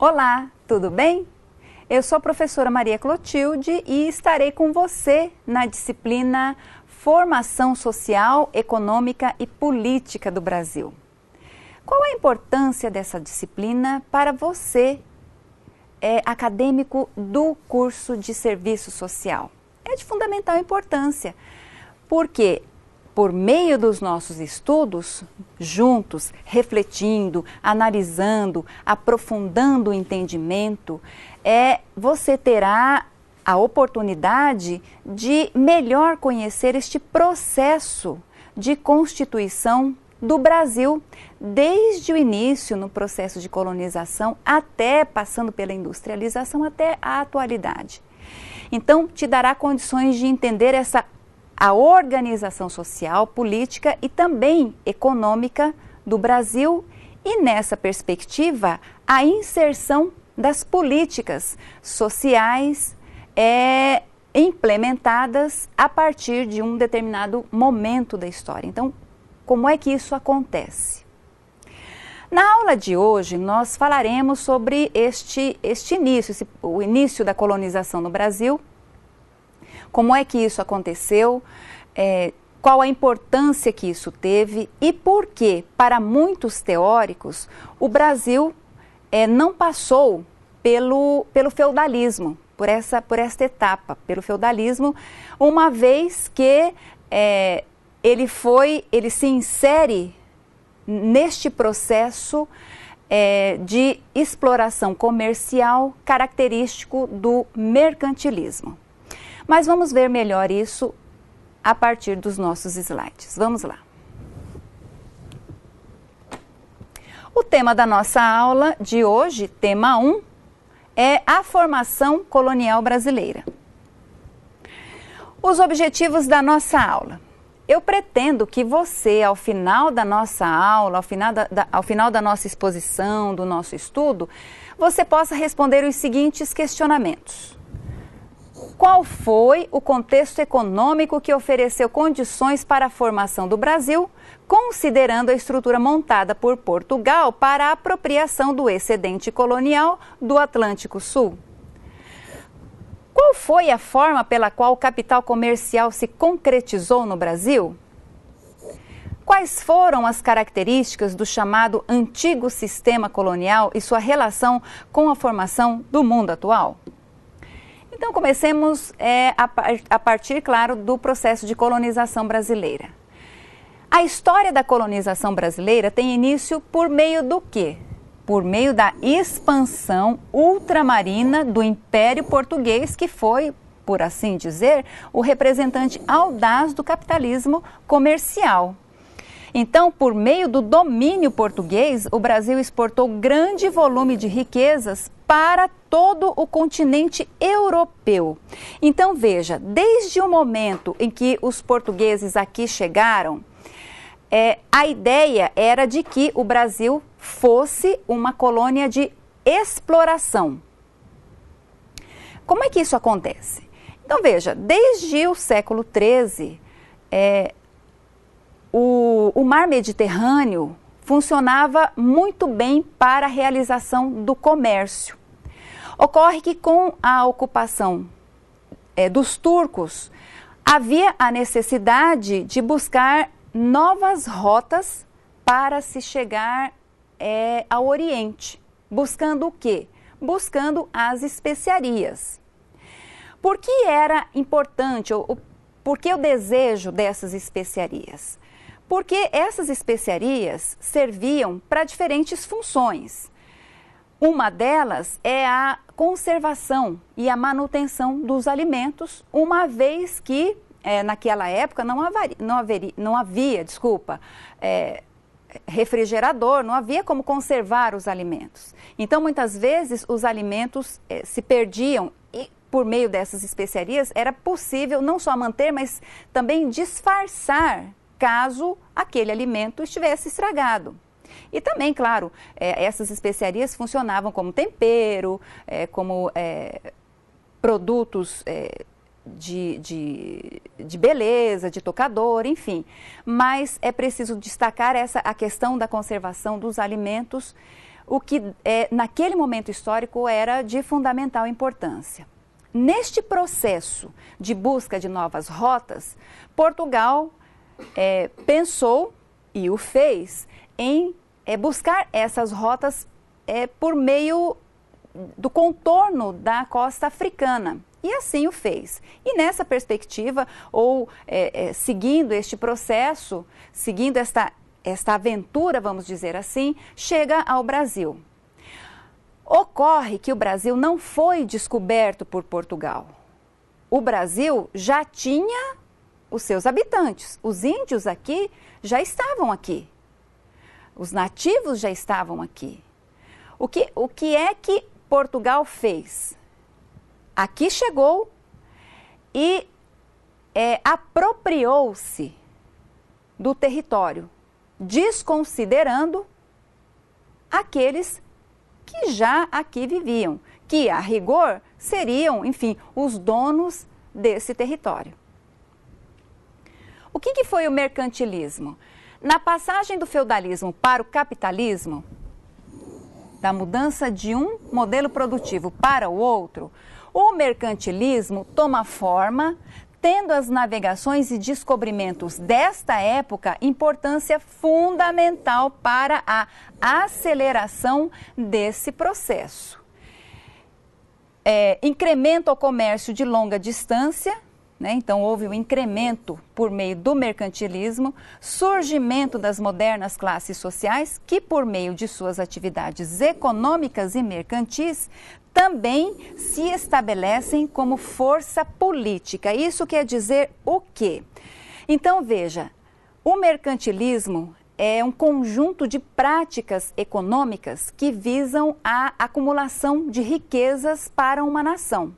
Olá, tudo bem? Eu sou a professora Maria Clotilde e estarei com você na disciplina Formação Social, Econômica e Política do Brasil. Qual a importância dessa disciplina para você, acadêmico do curso de Serviço Social? É de fundamental importância, porque por meio dos nossos estudos, juntos, refletindo, analisando, aprofundando o entendimento, você terá a oportunidade de melhor conhecer este processo de constituição do Brasil, desde o início no processo de colonização, até passando pela industrialização, até a atualidade. Então, te dará condições de entender a organização social, política e também econômica do Brasil e, nessa perspectiva, a inserção das políticas sociais implementadas a partir de um determinado momento da história. Então, como é que isso acontece? Na aula de hoje, nós falaremos sobre o início da colonização no Brasil, como é que isso aconteceu, qual a importância que isso teve e por que, para muitos teóricos, o Brasil não passou pelo feudalismo, por esta etapa, pelo feudalismo, uma vez que ele se insere neste processo de exploração comercial característico do mercantilismo. Mas vamos ver melhor isso a partir dos nossos slides. Vamos lá. O tema da nossa aula de hoje, tema 1, é a formação colonial brasileira. Os objetivos da nossa aula. Eu pretendo que você, ao final da nossa aula, ao final da nossa exposição, do nosso estudo, você possa responder os seguintes questionamentos. Qual foi o contexto econômico que ofereceu condições para a formação do Brasil, considerando a estrutura montada por Portugal para a apropriação do excedente colonial do Atlântico Sul? Qual foi a forma pela qual o capital comercial se concretizou no Brasil? Quais foram as características do chamado antigo sistema colonial e sua relação com a formação do mundo atual? Então, comecemos a partir, claro, do processo de colonização brasileira. A história da colonização brasileira tem início por meio do quê? Por meio da expansão ultramarina do Império Português, que foi, por assim dizer, o representante audaz do capitalismo comercial. Então, por meio do domínio português, o Brasil exportou grande volume de riquezas para todo o continente europeu. Então, veja, desde o momento em que os portugueses aqui chegaram, a ideia era de que o Brasil fosse uma colônia de exploração. Como é que isso acontece? Então, veja, desde o século XIII, o mar Mediterrâneo funcionava muito bem para a realização do comércio. Ocorre que com a ocupação dos turcos, havia a necessidade de buscar novas rotas para se chegar ao Oriente. Buscando o quê? Buscando as especiarias. Por que era importante, por que o desejo dessas especiarias? Porque essas especiarias serviam para diferentes funções. Uma delas é a conservação e a manutenção dos alimentos, uma vez que naquela época não havia refrigerador, não havia como conservar os alimentos. Então, muitas vezes, os alimentos se perdiam e, por meio dessas especiarias, era possível não só manter, mas também disfarçar caso aquele alimento estivesse estragado. E também, claro, essas especiarias funcionavam como tempero, como produtos de beleza, de tocador, enfim. Mas é preciso destacar a questão da conservação dos alimentos, o que naquele momento histórico era de fundamental importância. Neste processo de busca de novas rotas, Portugal pensou, e o fez, em buscar essas rotas por meio do contorno da costa africana. E assim o fez. E nessa perspectiva, ou seguindo este processo, seguindo esta aventura, vamos dizer assim, chega ao Brasil. Ocorre que o Brasil não foi descoberto por Portugal. O Brasil já tinha os seus habitantes. Os índios aqui já estavam aqui. Os nativos já estavam aqui. O que é que Portugal fez? Aqui chegou e apropriou-se do território, desconsiderando aqueles que já aqui viviam, que a rigor seriam, enfim, os donos desse território. O que foi o mercantilismo? Na passagem do feudalismo para o capitalismo, da mudança de um modelo produtivo para o outro, o mercantilismo toma forma, tendo as navegações e descobrimentos desta época importância fundamental para a aceleração desse processo. Incrementa o comércio de longa distância, né? Então houve um incremento por meio do mercantilismo, surgimento das modernas classes sociais que, por meio de suas atividades econômicas e mercantis, também se estabelecem como força política. Isso quer dizer o quê? Então, veja, o mercantilismo é um conjunto de práticas econômicas que visam a acumulação de riquezas para uma nação.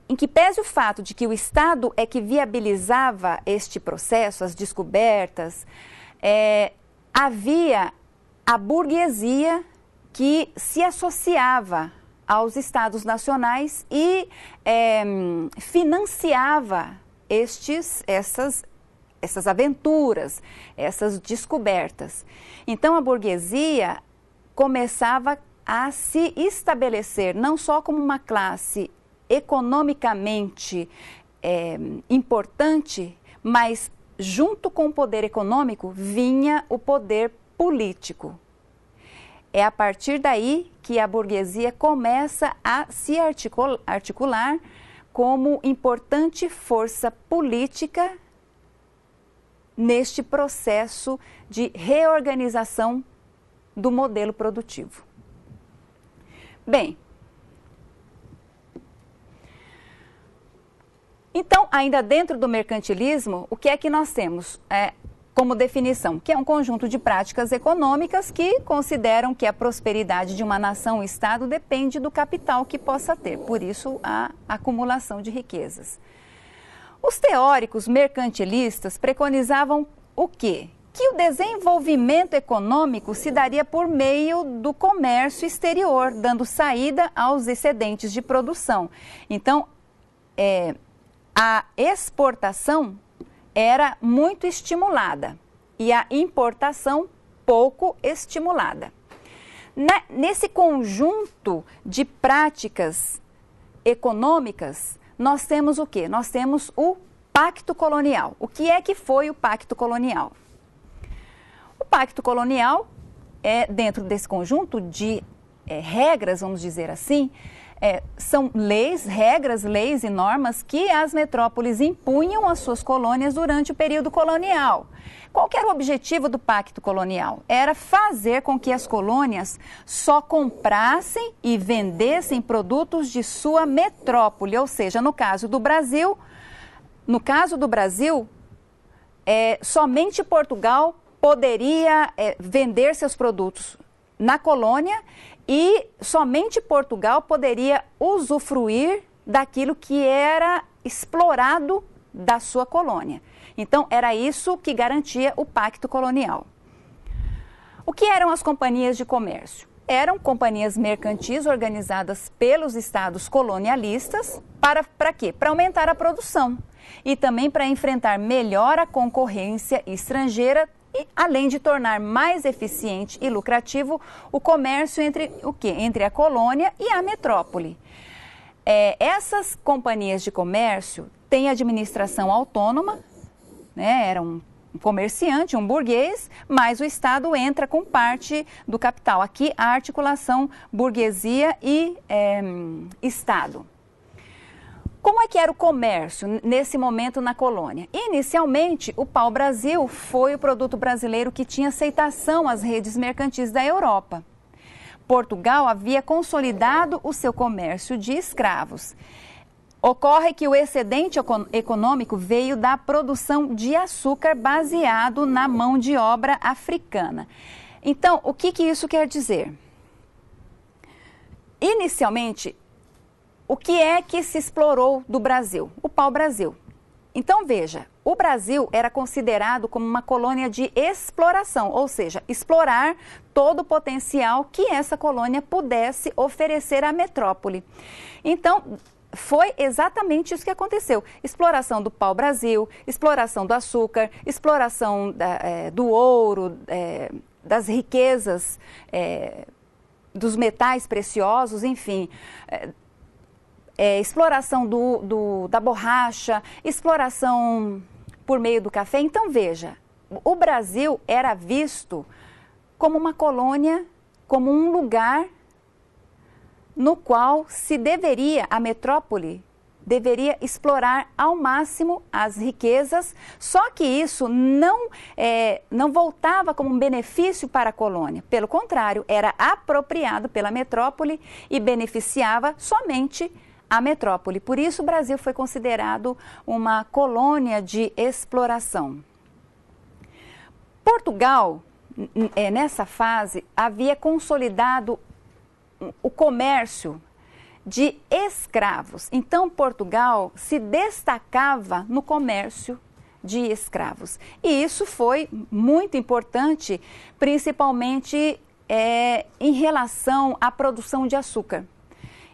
Em que pese o fato de que o Estado é que viabilizava este processo, as descobertas, havia a burguesia que se associava aos Estados nacionais e financiava essas aventuras, essas descobertas. Então a burguesia começava a se estabelecer não só como uma classe economicamente importante, mas junto com o poder econômico vinha o poder político. É a partir daí que a burguesia começa a se articular como importante força política neste processo de reorganização do modelo produtivo. Bem, então, ainda dentro do mercantilismo, o que é que nós temos como definição? Que é um conjunto de práticas econômicas que consideram que a prosperidade de uma nação ou Estado depende do capital que possa ter, por isso a acumulação de riquezas. Os teóricos mercantilistas preconizavam o quê? Que o desenvolvimento econômico se daria por meio do comércio exterior, dando saída aos excedentes de produção. Então, a exportação era muito estimulada e a importação pouco estimulada. Nesse conjunto de práticas econômicas, nós temos o quê? Nós temos o Pacto Colonial. O que é que foi o Pacto Colonial? O Pacto Colonial, dentro desse conjunto de regras, vamos dizer assim, são regras, leis e normas que as metrópoles impunham às suas colônias durante o período colonial. Qual que era o objetivo do Pacto Colonial? Era fazer com que as colônias só comprassem e vendessem produtos de sua metrópole, ou seja, no caso do Brasil, somente Portugal poderia vender seus produtos na colônia e somente Portugal poderia usufruir daquilo que era explorado da sua colônia. Então, era isso que garantia o Pacto Colonial. O que eram as companhias de comércio? Eram companhias mercantis organizadas pelos estados colonialistas para quê? Para aumentar a produção e também para enfrentar melhor a concorrência estrangeira, e além de tornar mais eficiente e lucrativo o comércio entre a colônia e a metrópole. Essas companhias de comércio têm administração autônoma, né, era um comerciante, um burguês, mas o Estado entra com parte do capital. Aqui a articulação burguesia e Estado. Como é que era o comércio nesse momento na colônia? Inicialmente, o pau-brasil foi o produto brasileiro que tinha aceitação às redes mercantis da Europa. Portugal havia consolidado o seu comércio de escravos. Ocorre que o excedente econômico veio da produção de açúcar baseado na mão de obra africana. Então, o que isso quer dizer? Inicialmente, o que é que se explorou do Brasil? O pau-brasil. Então, veja, o Brasil era considerado como uma colônia de exploração, ou seja, explorar todo o potencial que essa colônia pudesse oferecer à metrópole. Então, foi exatamente isso que aconteceu. Exploração do pau-brasil, exploração do açúcar, exploração do ouro, das riquezas, dos metais preciosos, enfim, exploração da borracha, exploração por meio do café. Então, veja, o Brasil era visto como uma colônia, como um lugar no qual a metrópole deveria explorar ao máximo as riquezas, só que isso não voltava como um benefício para a colônia. Pelo contrário, era apropriado pela metrópole e beneficiava somente a metrópole. Por isso, o Brasil foi considerado uma colônia de exploração. Portugal, nessa fase, havia consolidado o comércio de escravos. Então, Portugal se destacava no comércio de escravos. E isso foi muito importante, principalmente em relação à produção de açúcar.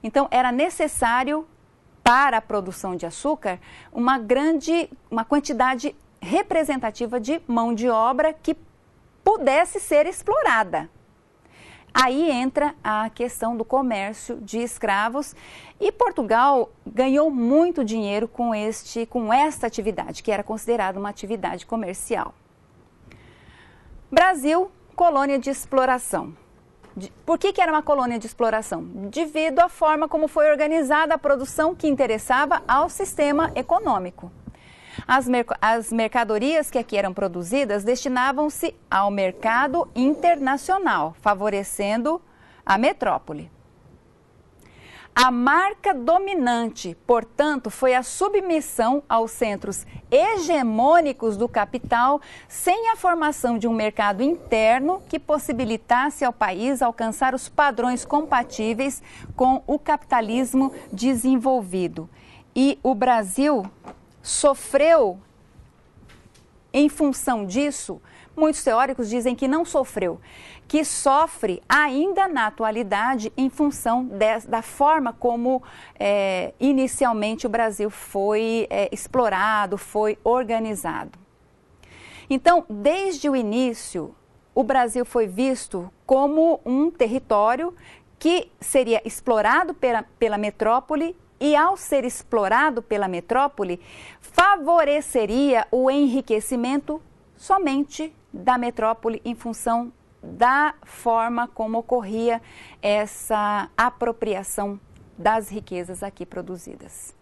Então, era necessário, para a produção de açúcar, uma quantidade representativa de mão de obra que pudesse ser explorada. Aí entra a questão do comércio de escravos e Portugal ganhou muito dinheiro com esta atividade, que era considerada uma atividade comercial. Brasil, colônia de exploração. Por que era uma colônia de exploração? Devido à forma como foi organizada a produção que interessava ao sistema econômico. As mercadorias que aqui eram produzidas destinavam-se ao mercado internacional, favorecendo a metrópole. A marca dominante, portanto, foi a submissão aos centros hegemônicos do capital, sem a formação de um mercado interno que possibilitasse ao país alcançar os padrões compatíveis com o capitalismo desenvolvido. E o Brasil sofreu em função disso. Muitos teóricos dizem que não sofreu, que sofre ainda na atualidade em função da forma como inicialmente o Brasil foi explorado, foi organizado. Então, desde o início, o Brasil foi visto como um território que seria explorado pela metrópole e, ao ser explorado pela metrópole, favoreceria o enriquecimento somente da metrópole em função da forma como ocorria essa apropriação das riquezas aqui produzidas.